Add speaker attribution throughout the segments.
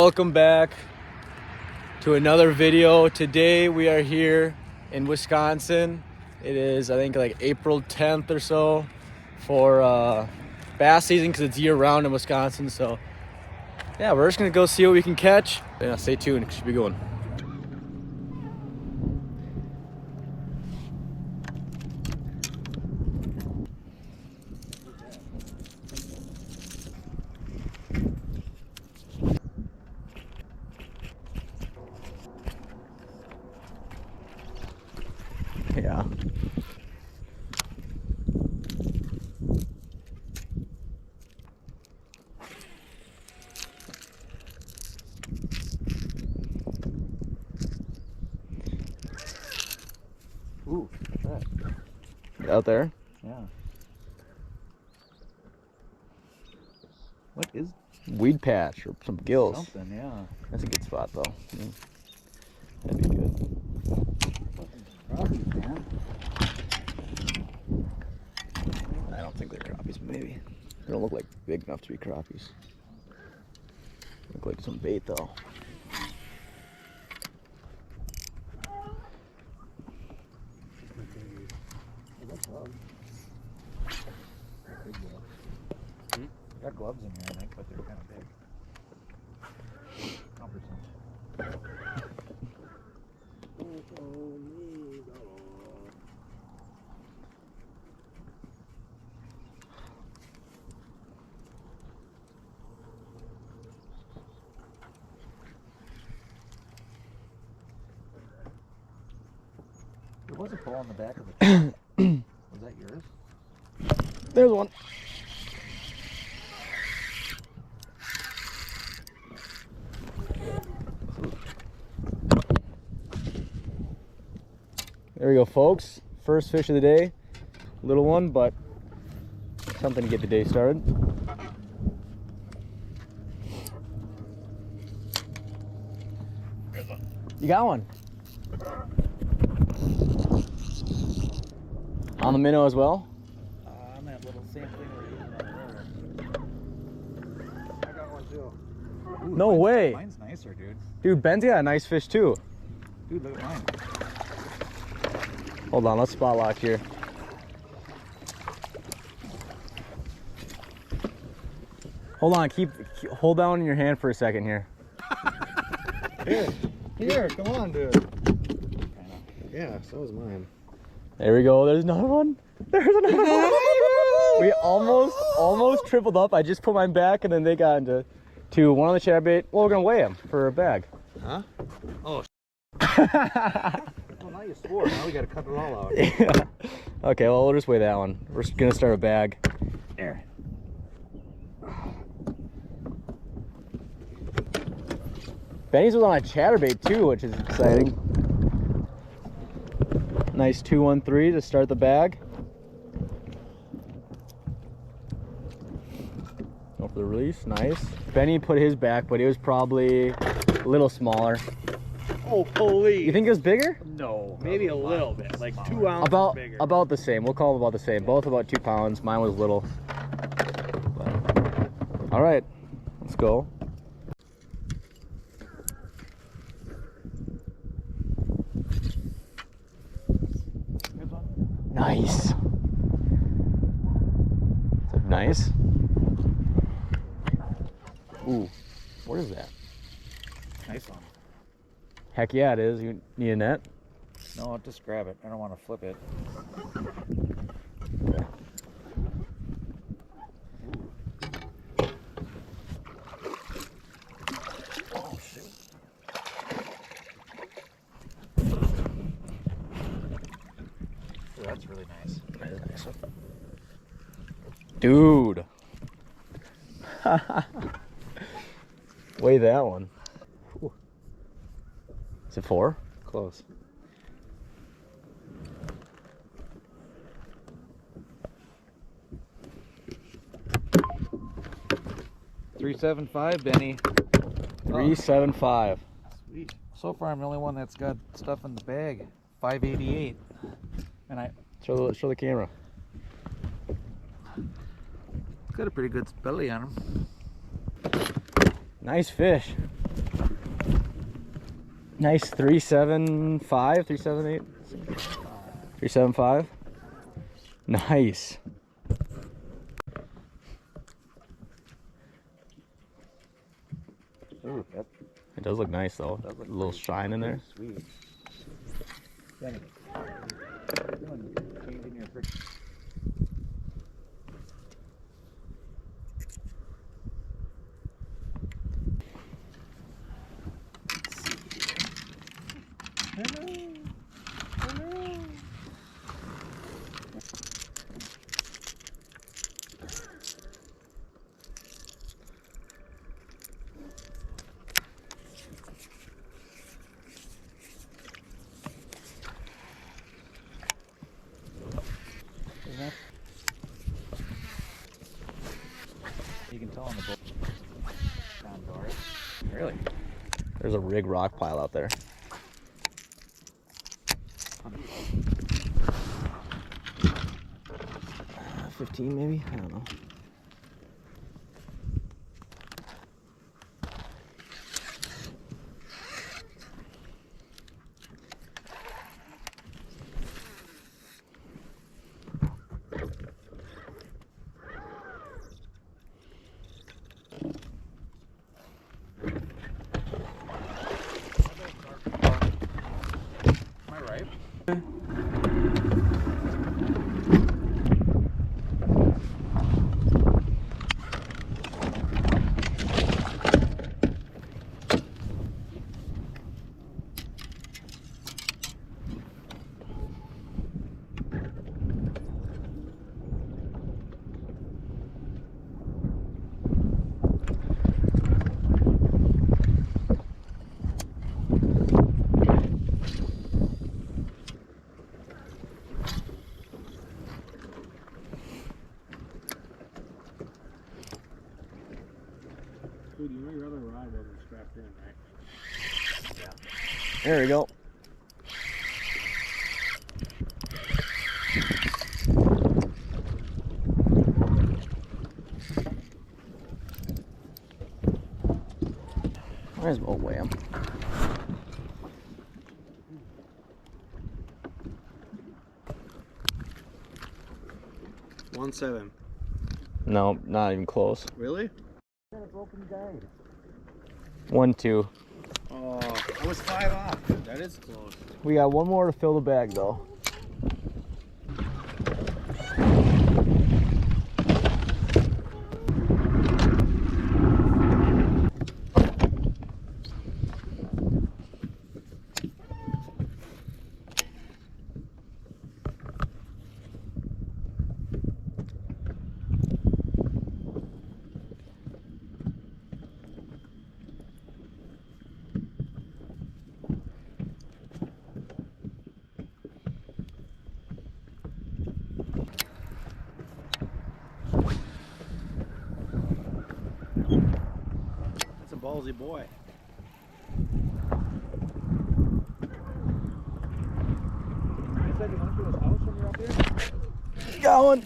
Speaker 1: Welcome back to another video. Today we are here in Wisconsin. It is, I think, like April 10th or so for bass season because it's year round in Wisconsin. So yeah, we're just gonna go see what we can catch. Yeah, stay tuned, it should be going. Yeah. Ooh, that. Out there?
Speaker 2: Yeah. What is?
Speaker 1: Weed patch or some gills.
Speaker 2: Something, yeah.
Speaker 1: That's a good spot though. That'd be good.
Speaker 2: Crappies, man.
Speaker 1: I don't think they're crappies, but maybe. They don't look like big enough to be crappies. Look like some bait though.
Speaker 2: Got gloves in here, I think, but they're kind of big. Cumbersome. There was a pole on the back of the truck. Was that yours?
Speaker 1: There's one. There we go, folks. First fish of the day. Little one, but something to get the day started. You got one. On the minnow as well?
Speaker 2: On that little same thing we're using on the river. I got one too. Ooh,
Speaker 1: No way.
Speaker 2: Mine's nicer, dude.
Speaker 1: Dude, Ben's got a nice fish too.
Speaker 2: Dude, look at mine.
Speaker 1: Hold on, let's spot lock here. Hold on, hold down in your hand for a second here.
Speaker 3: Here, come on, dude. Yeah, so is mine.
Speaker 1: There we go. There's another one. There's another one. We almost tripled up. I just put mine back, and then they got into one on the chatbait. Well, we're gonna weigh him for a bag.
Speaker 3: Huh? Oh.
Speaker 2: Well, now you swore. Now we gotta cut it all out.
Speaker 1: Yeah. Okay, well, we'll just weigh that one. We're just gonna start a bag.
Speaker 2: There.
Speaker 1: Benny's was on a chatterbait too, which is exciting. Nice 213 to start the bag. Go for the release, nice. Benny put his back, but it was probably a little smaller.
Speaker 3: Oh, holy.
Speaker 1: You think it was bigger?
Speaker 3: No, maybe a little bit, like 2 ounces bigger.
Speaker 1: About the same. We'll call them about the same. Both about 2 pounds. Mine was little. But, all right, let's go. Nice. Is that nice? Ooh, what is that?
Speaker 2: Nice one.
Speaker 1: Heck yeah, it is. You need a net?
Speaker 2: No, just grab it. I don't want to flip it. Oh, shoot. Ooh, that's really nice.
Speaker 1: That is nice. Dude. Weigh that one. Ooh. Is it 4?
Speaker 2: Close. $375, Benny.
Speaker 1: 375.
Speaker 2: Sweet. So far, I'm the only one that's got stuff in the bag. $588. And I
Speaker 1: Show the camera.
Speaker 2: got a pretty good belly on him.
Speaker 1: Nice fish. Nice 375, 378, 375. Nice.
Speaker 2: Ooh, that
Speaker 1: It does look nice though.
Speaker 2: does look
Speaker 1: A little
Speaker 2: pretty-
Speaker 1: shine in there.
Speaker 2: Sweet. Changing your friction. You can tell on the boat. Down dark.
Speaker 1: Really? There's a rig rock pile out there. 15 maybe? I don't know.
Speaker 2: Am I right?
Speaker 3: Dude, you know your other rod wasn't strapped in, right?
Speaker 1: There we go. Might as well weigh him.
Speaker 3: One seven.
Speaker 1: No, not even close.
Speaker 3: Really?
Speaker 1: 1, 2.
Speaker 3: Oh, I was 5 off. Dude. That is close.
Speaker 1: We got one more to fill the bag though.
Speaker 3: That's a ballsy boy.
Speaker 2: You said you went to his house when you were up here?
Speaker 1: Got one.
Speaker 2: Is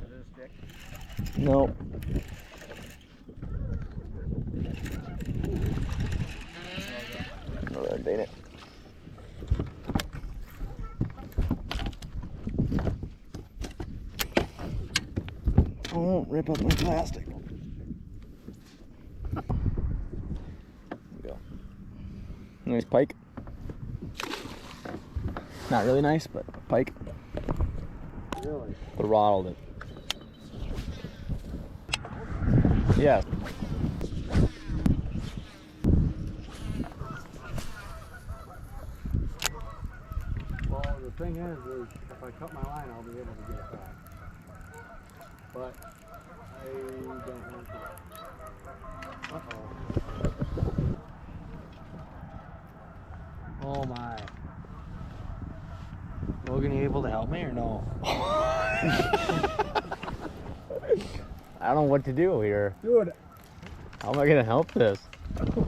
Speaker 2: it a stick?
Speaker 1: Nope. No, that ain't it. I won't rip up my plastic. There we go. Nice pike. Not really nice, but pike.
Speaker 3: Really?
Speaker 1: Throttled it. Yeah.
Speaker 3: Well, the thing is if I cut my line, I'll be able to get it back. But I don't want to. Uh-oh. Oh my. Logan, you able to help me or no?
Speaker 1: I don't know what to do here.
Speaker 3: Dude,
Speaker 1: How am I gonna help this? I can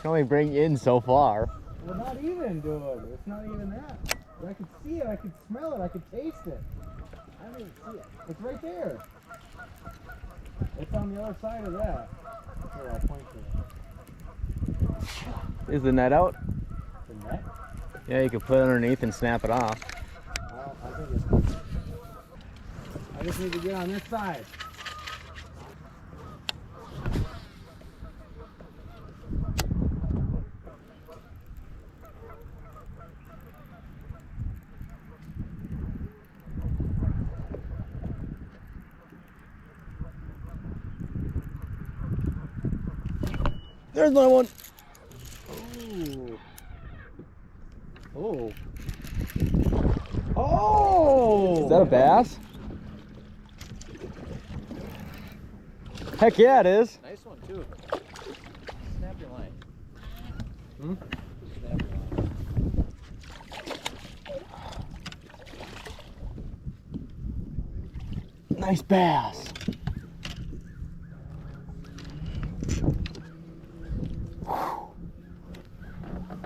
Speaker 1: only bring in so far.
Speaker 3: well, not even, dude. It's not even that. I could see it, I could smell it, I could taste it. I don't even see it. It's right there. It's on on the other side of that. Here, I'll point to it.
Speaker 1: Is the net out?
Speaker 3: The net?
Speaker 1: Yeah, you could put it underneath and snap it off.
Speaker 3: Well, I think it's... I just need to get on this side.
Speaker 1: There's my one.
Speaker 3: Oh. Oh.
Speaker 1: Is that a bass? Heck yeah, it is.
Speaker 2: Nice one too. Snap your line.
Speaker 1: Hmm?
Speaker 2: Snap your line.
Speaker 1: Nice bass.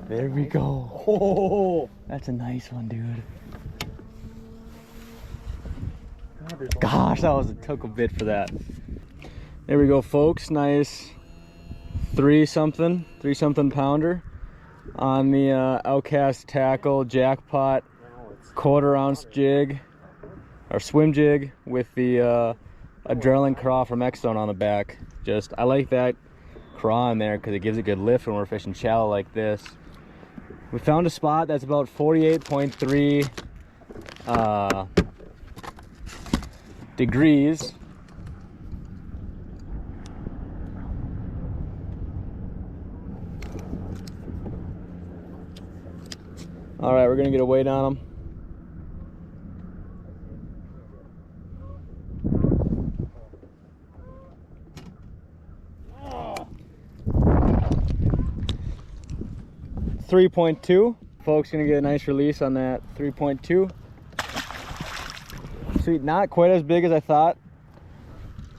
Speaker 1: There we go.
Speaker 3: Oh.
Speaker 1: That's a nice one, dude.
Speaker 3: God, there's
Speaker 1: Gosh, took a bit for that. There we go, folks. Nice 3-something pounder on the OutKast tackle jackpot quarter-ounce jig or swim jig with the adrenaline craw from xzone on the back. I like that craw in there because it gives a good lift when we're fishing shallow like this. We found a spot that's about 48.3 degrees. All right, we're gonna get a weight on them.
Speaker 3: Oh.
Speaker 1: 3.2. Folks, gonna get a nice release on that 3.2. Sweet, not quite as big as I thought,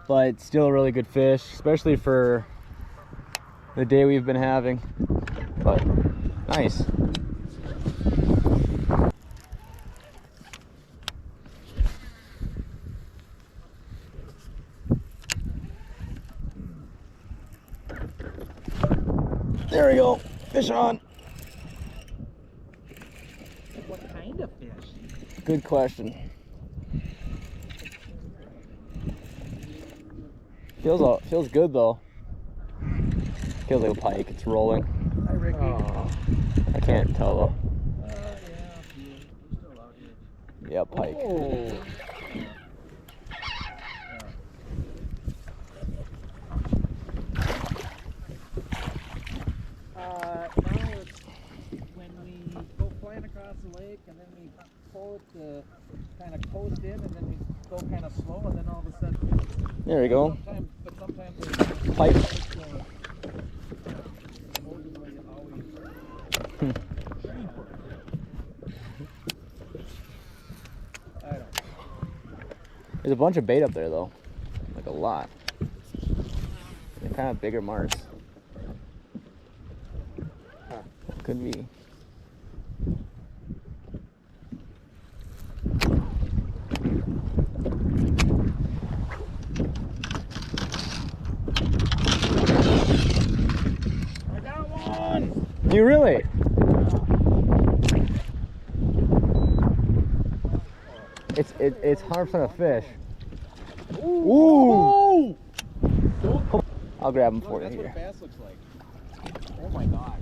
Speaker 1: but still a really good fish, especially for the day we've been having. But nice. There we go. Fish on.
Speaker 2: What kind of fish?
Speaker 1: Good question. Feels good though. Feels like a pike. It's rolling.
Speaker 2: Hi, Ricky.
Speaker 1: I can't tell though.
Speaker 2: Yeah, you're still out here.
Speaker 1: Yeah, pike.
Speaker 3: Oh.
Speaker 2: Now it's when we go flying across the lake and then we pull it to kind of coast in and then we go kind of slow and then all of a sudden.
Speaker 1: There we go.
Speaker 2: Sometimes
Speaker 1: Pike. There's a bunch of bait up there though, like a lot. They're kind of bigger marks. Could be.
Speaker 2: I got one!
Speaker 1: You really? It's 100% a fish. Ooh! I'll grab him for you
Speaker 2: That's what a
Speaker 1: here.
Speaker 2: bass looks like. Oh my gosh.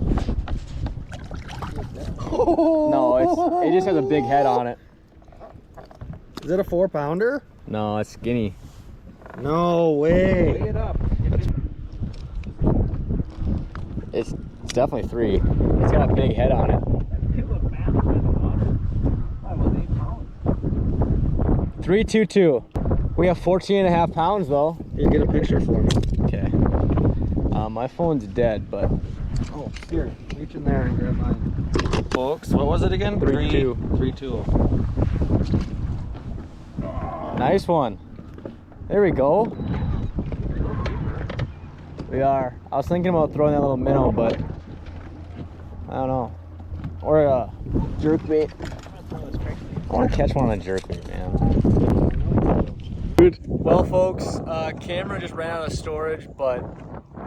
Speaker 1: No, it just has a big head on it.
Speaker 3: Is it a 4-pounder?
Speaker 1: No, it's skinny.
Speaker 3: No way.
Speaker 2: Weigh it up.
Speaker 1: It's definitely 3. It's got a big head on it. 322. We have 14.5 pounds though.
Speaker 3: You get a picture for me.
Speaker 1: Okay. My phone's dead, but
Speaker 3: Oh, here. Reach in there and grab mine.
Speaker 2: Folks, what was it again?
Speaker 1: 3-2.
Speaker 2: 3-2.
Speaker 1: nice one. There we go. We are. I was thinking about throwing that little minnow, but I don't know. Or a jerkbait. I want to catch one on a jerkbait, man.
Speaker 3: Dude.
Speaker 1: Well, folks, camera just ran out of storage, but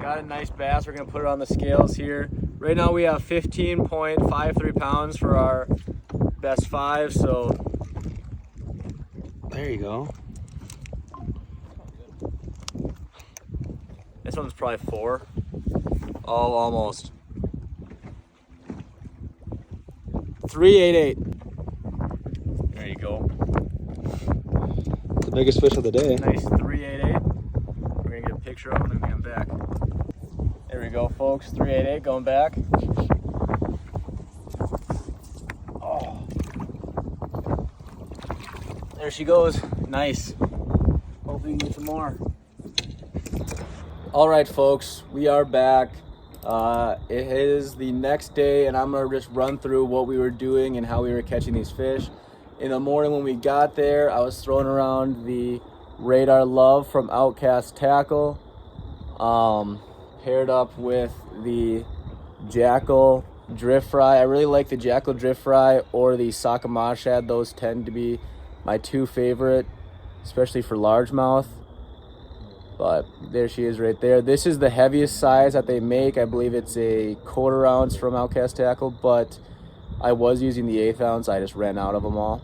Speaker 1: got a nice bass. We're gonna put it on the scales here. Right now we have 15.53 pounds for our best 5, so
Speaker 3: There you go.
Speaker 1: this one's probably 4. Oh, almost. 388. There you go.
Speaker 3: The biggest fish of the day.
Speaker 1: Nice 388. We're gonna get a picture of him and get him back. There we go, folks. 388 going back. Oh. There she goes. Nice. Hopefully we can get some more. All right, folks, we are back. It is the next day, and I'm gonna just run through what we were doing and how we were catching these fish. In the morning when we got there, I was throwing around the Radar Love from OutKast tackle, paired up with the Jackal drift fry. I really like the Jackal drift fry or the Sakama shad. Those tend to be my 2 favorite, especially for largemouth. But there she is right there. This is the heaviest size that they make. I believe it's a 1/4 ounce from OutKast tackle, but I was using the 1/8 ounce. I just ran out of them all.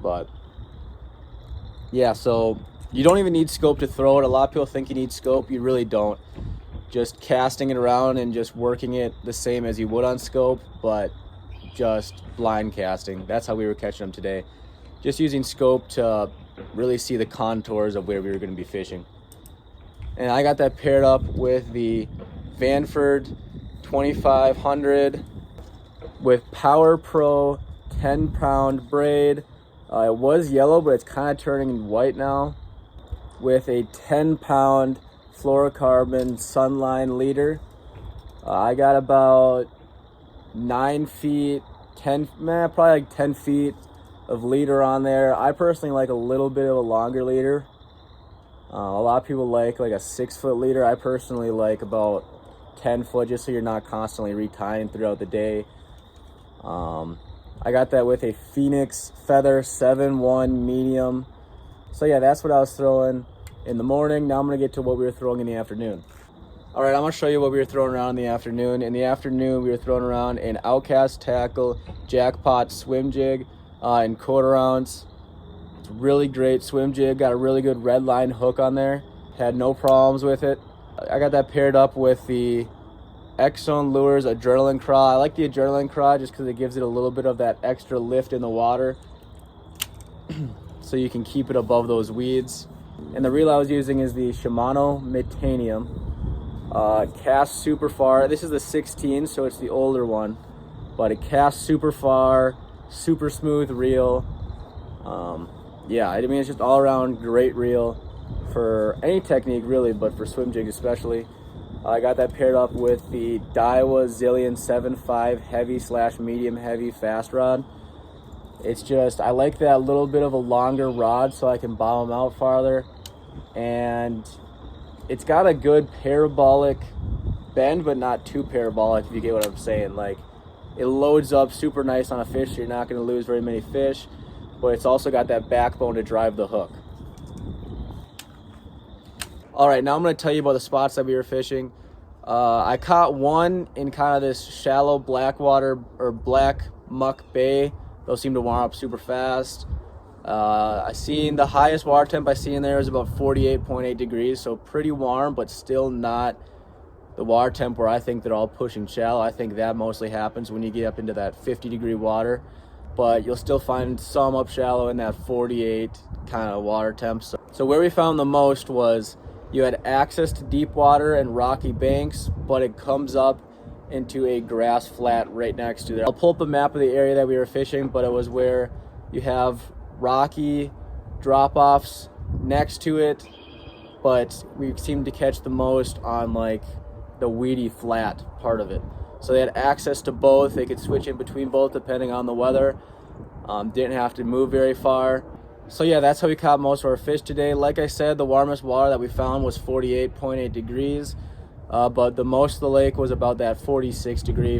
Speaker 1: But yeah, so you don't even need scope to throw it. A lot of people think you need scope. You really don't. Just casting it around and just working it the same as you would on scope, but just blind casting. That's how we were catching them today. Just using scope to really see the contours of where we were going to be fishing. And I got that paired up with the Vanford 2500 with Power Pro 10-pound braid. It was yellow, but it's kind of turning white now, with a 10-pound fluorocarbon Sunline leader. I got about 9 feet, probably like 10 feet of leader on there. I personally like a little bit of a longer leader. A lot of people like a 6-foot leader. I personally like about 10 foot, just so you're not constantly retying throughout the day. I got that with a Phoenix Feather 7-1 medium. So yeah, that's what I was throwing in the morning. Now I'm gonna get to what we were throwing in the afternoon. All right, I'm gonna show you what we were throwing around in the afternoon. In the afternoon, we were throwing around an OutKast tackle jackpot swim jig in 1/4 ounce. It's a really great swim jig. Got a really good red line hook on there. Had no problems with it. I got that paired up with the xzone lures adrenaline craw. I like the adrenaline craw just because it gives it a little bit of that extra lift in the water, so you can keep it above those weeds. And the reel I was using is the Shimano Metanium. Casts super far. This is the 16, so it's the older one, but it casts super far, super smooth reel. Yeah, I mean, it's just all around great reel for any technique really, but for swim jigs especially. I got that paired up with the Daiwa Zillion 7.5 heavy/medium heavy fast rod. It's just, I like that little bit of a longer rod so I can bow them out farther. And it's got a good parabolic bend, but not too parabolic, if you get what I'm saying. Like, it loads up super nice on a fish, so you're not going to lose very many fish, but it's also got that backbone to drive the hook. All right, now I'm going to tell you about the spots that we were fishing. I caught one in kind of this shallow blackwater or black muck bay. Those seem to warm up super fast. I seen the highest water temp I seen there is about 48.8 degrees, so pretty warm, but still not the water temp where I think they're all pushing shallow. I think that mostly happens when you get up into that 50-degree water, but you'll still find some up shallow in that 48 kind of water temp. So where we found the most was you had access to deep water and rocky banks, but it comes up into a grass flat right next to there. I'll pull up a map of the area that we were fishing, but it was where you have rocky drop-offs next to it, but we seemed to catch the most on like the weedy flat part of it. So they had access to both. They could switch in between both depending on the weather. Didn't have to move very far. So yeah, that's how we caught most of our fish today. Like I said, the warmest water that we found was 48.8 degrees. But the most of the lake was about that 46 degree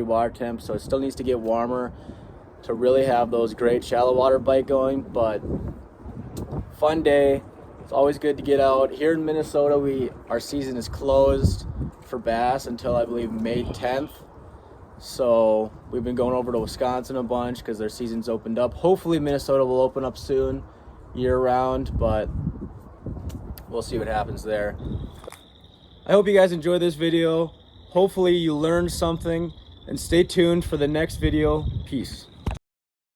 Speaker 1: water temp. So it still needs to get warmer to really have those great shallow water bite going. But fun day. It's always good to get out. Here in Minnesota, our season is closed for bass until I believe May 10th. So we've been going over to Wisconsin a bunch because their season's opened up. Hopefully Minnesota will open up soon, year round, but we'll see what happens there. I hope you guys enjoyed this video. Hopefully you learned something, and stay tuned for the next video. Peace.